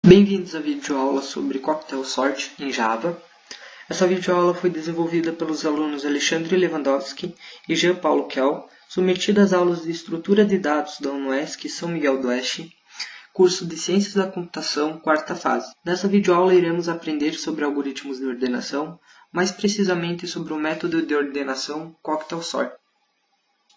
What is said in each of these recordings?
Bem-vindos à videoaula sobre Cocktail Sort em Java. Essa videoaula foi desenvolvida pelos alunos Alexandre Lewandowski e Jean Paulo Kell, submetida às aulas de Estrutura de Dados da UNOESC São Miguel do Oeste, curso de Ciências da Computação, quarta fase. Nessa videoaula iremos aprender sobre algoritmos de ordenação, mais precisamente sobre o método de ordenação Cocktail Sort.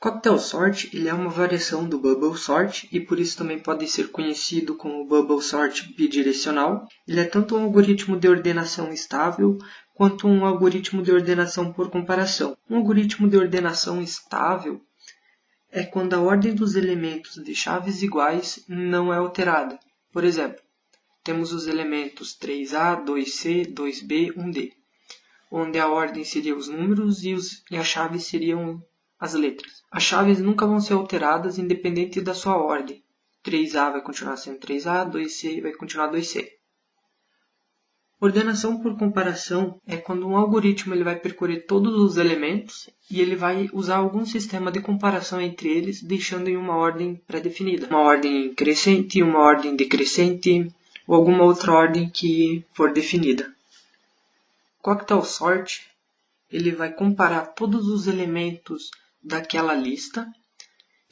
Cocktail Sort ele é uma variação do Bubble Sort e por isso também pode ser conhecido como Bubble Sort bidirecional. Ele é tanto um algoritmo de ordenação estável quanto um algoritmo de ordenação por comparação. Um algoritmo de ordenação estável é quando a ordem dos elementos de chaves iguais não é alterada. Por exemplo, temos os elementos 3A, 2C, 2B, 1D, onde a ordem seria os números e as chaves seriam as letras. As chaves nunca vão ser alteradas independente da sua ordem. 3A vai continuar sendo 3A, 2C vai continuar 2C. Ordenação por comparação é quando um algoritmo ele vai percorrer todos os elementos e ele vai usar algum sistema de comparação entre eles, deixando em uma ordem pré-definida. Uma ordem crescente, uma ordem decrescente ou alguma outra ordem que for definida. Cocktail Sort ele vai comparar todos os elementos daquela lista,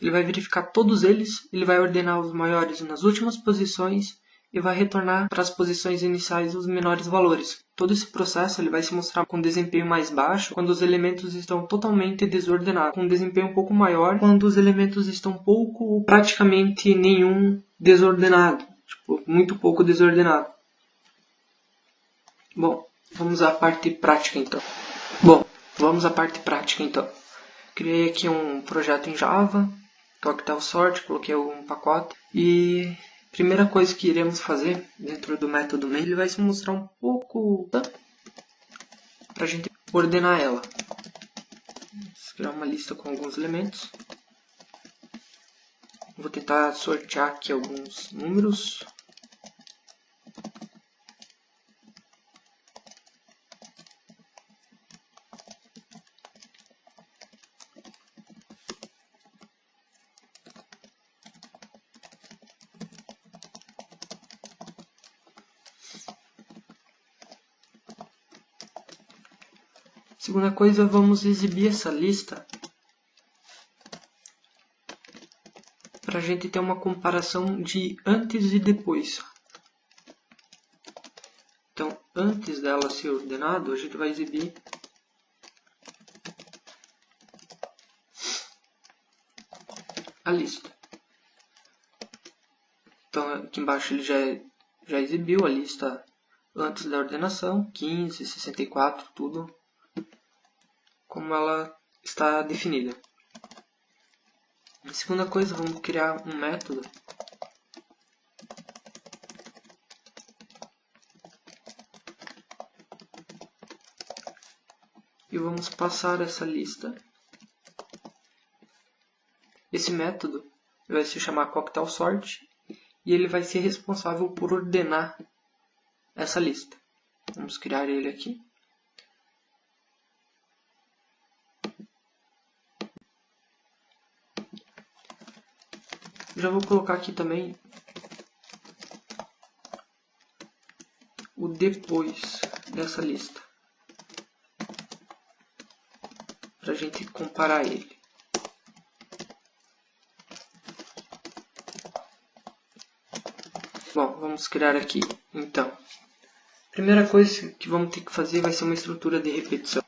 ele vai verificar todos eles, ele vai ordenar os maiores nas últimas posições e vai retornar para as posições iniciais os menores valores. Todo esse processo ele vai se mostrar com desempenho mais baixo quando os elementos estão totalmente desordenados, com desempenho um pouco maior quando os elementos estão pouco ou praticamente nenhum desordenado, muito pouco desordenado. Bom, vamos à parte prática então. Criei aqui um projeto em Java, Cocktail Sort, coloquei um pacote e a primeira coisa que iremos fazer dentro do método main, ele vai se mostrar um pouco para a gente ordenar ela. Vou criar uma lista com alguns elementos. Vou tentar sortear aqui alguns números. Segunda coisa, vamos exibir essa lista para a gente ter uma comparação de antes e depois. Então, antes dela ser ordenado, a gente vai exibir a lista. Então, aqui embaixo ele já exibiu a lista antes da ordenação, 15, 64, tudo como ela está definida. A segunda coisa, vamos criar um método e vamos passar essa lista. Esse método vai se chamar Cocktail Sort e ele vai ser responsável por ordenar essa lista. Vamos criar ele aqui. Já vou colocar aqui também o depois dessa lista, para a gente comparar ele. Bom, vamos criar aqui, então. A primeira coisa que vamos ter que fazer vai ser uma estrutura de repetição.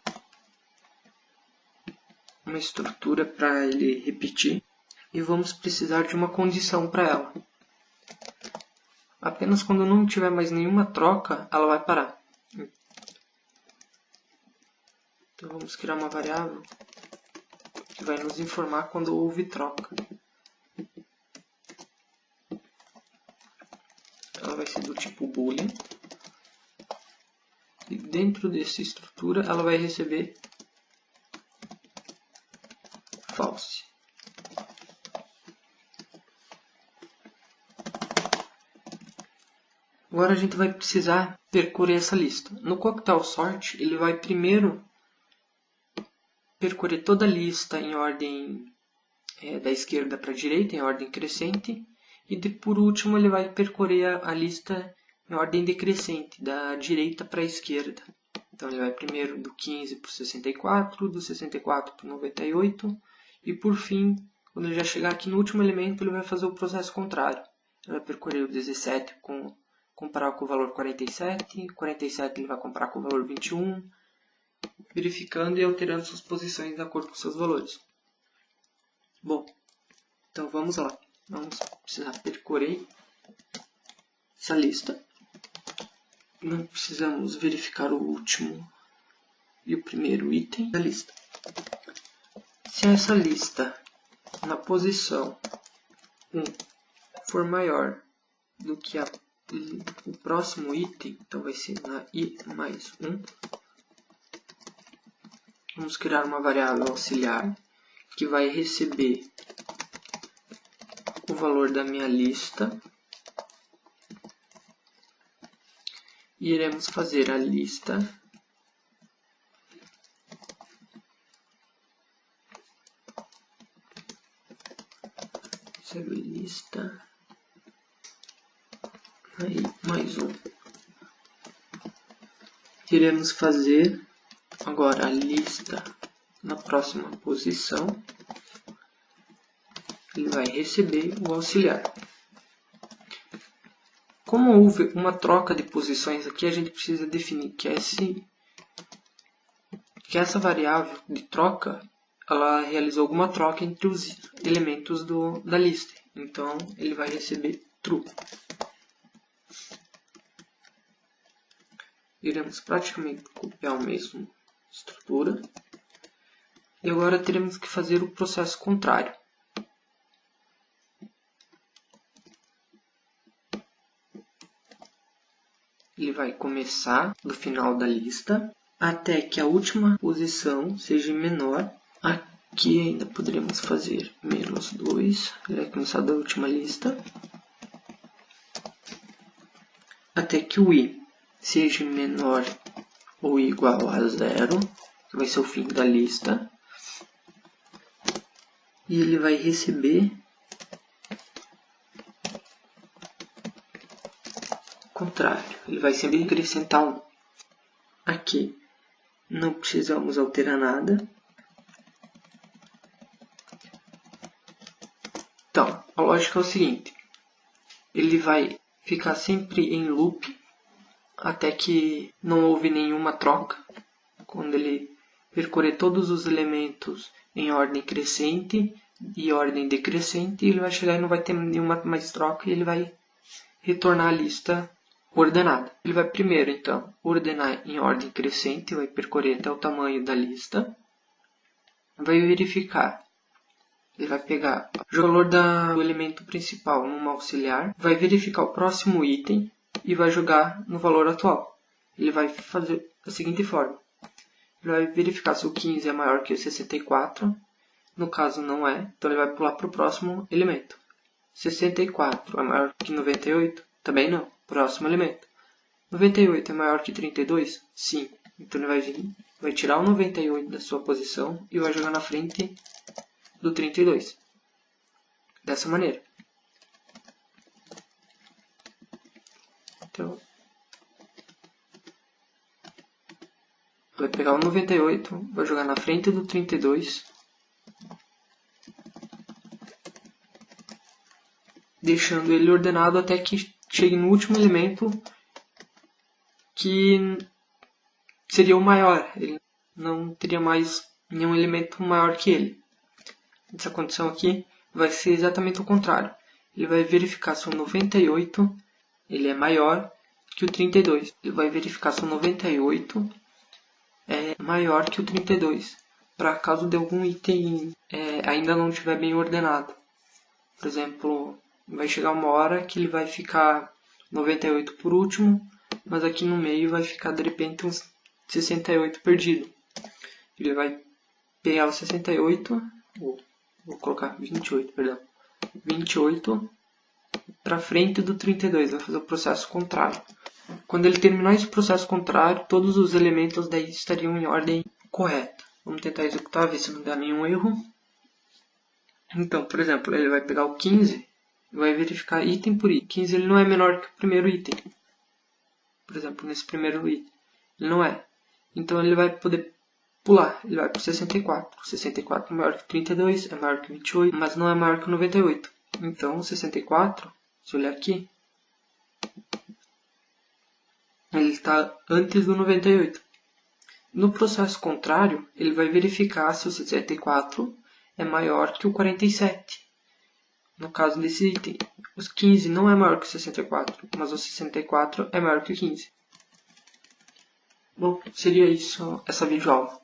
Uma estrutura para ele repetir. E vamos precisar de uma condição para ela. Apenas quando não tiver mais nenhuma troca, ela vai parar. Então vamos criar uma variável que vai nos informar quando houve troca. Ela vai ser do tipo boolean. E dentro dessa estrutura ela vai receber false. Agora a gente vai precisar percorrer essa lista. No Cocktail Sort, ele vai primeiro percorrer toda a lista em ordem da esquerda para a direita, em ordem crescente. E por último ele vai percorrer a lista em ordem decrescente, da direita para a esquerda. Então ele vai primeiro do 15 para o 64, do 64 para o 98 e por fim, quando ele já chegar aqui no último elemento, ele vai fazer o processo contrário. Ele vai percorrer o 17 comparar com o valor 47, 47 ele vai comparar com o valor 21, verificando e alterando suas posições de acordo com seus valores. Bom, então vamos lá. Vamos precisar percorrer essa lista. Não precisamos verificar o último e o primeiro item da lista. Se essa lista na posição 1 for maior do que o próximo item, então vai ser na i mais 1, vamos criar uma variável auxiliar que vai receber o valor da minha lista e iremos fazer a lista lista aí mais 1. Iremos fazer agora a lista na próxima posição. Ele vai receber o auxiliar. Como houve uma troca de posições aqui, a gente precisa definir que essa variável de troca, ela realizou alguma troca entre os elementos da lista. Então, ele vai receber true. Iremos praticamente copiar a mesma estrutura. E agora teremos que fazer o processo contrário. Ele vai começar do final da lista até que a última posição seja menor. Aqui ainda poderemos fazer menos 2. Ele vai começar da última lista até que o i seja menor ou igual a 0, que vai ser o fim da lista. E ele vai receber contrário, ele vai sempre acrescentar 1. Aqui não precisamos alterar nada. Então, a lógica é o seguinte, ele vai ficar sempre em loop até que não houve nenhuma troca. Quando ele percorrer todos os elementos em ordem crescente e ordem decrescente, ele vai chegar e não vai ter nenhuma mais troca e ele vai retornar a lista ordenada. Ele vai primeiro, então, ordenar em ordem crescente, vai percorrer até o tamanho da lista, vai verificar, ele vai pegar o valor do elemento principal numa auxiliar, vai verificar o próximo item e vai jogar no valor atual. Ele vai fazer da seguinte forma, ele vai verificar se o 15 é maior que o 64, no caso não é, então ele vai pular para o próximo elemento. 64 é maior que 98? Também não. Próximo elemento. 98 é maior que 32? Sim. Então ele vai tirar o 98 da sua posição e vai jogar na frente do 32. Dessa maneira. Então, vai pegar o 98, vai jogar na frente do 32. Deixando ele ordenado até que chegue no último elemento, que seria o maior. Ele não teria mais nenhum elemento maior que ele. Essa condição aqui vai ser exatamente o contrário. Ele vai verificar se o 98 ele é maior que o 32. Ele vai verificar se o 98 é maior que o 32. Para caso de algum item ainda não estiver bem ordenado. Por exemplo, vai chegar uma hora que ele vai ficar 98 por último, mas aqui no meio vai ficar de repente uns 68 perdido. Ele vai pegar o 68, vou colocar 28, perdão. 28 para frente do 32, vai fazer o processo contrário. Quando ele terminar esse processo contrário, todos os elementos daí estariam em ordem correta. Vamos tentar executar, ver se não dá nenhum erro. Então, por exemplo, ele vai pegar o 15 e vai verificar item por item. 15 ele não é menor que o primeiro item. por exemplo, nesse primeiro item. Ele não é. Então ele vai poder pular. Ele vai para o 64. 64 é maior que 32, é maior que 28, mas não é maior que 98. Então o 64, se eu olhar aqui, ele está antes do 98. No processo contrário, ele vai verificar se o 64 é maior que o 47. No caso desse item, os 15 não é maior que o 64, mas o 64 é maior que o 15. Bom, seria isso essa videoaula.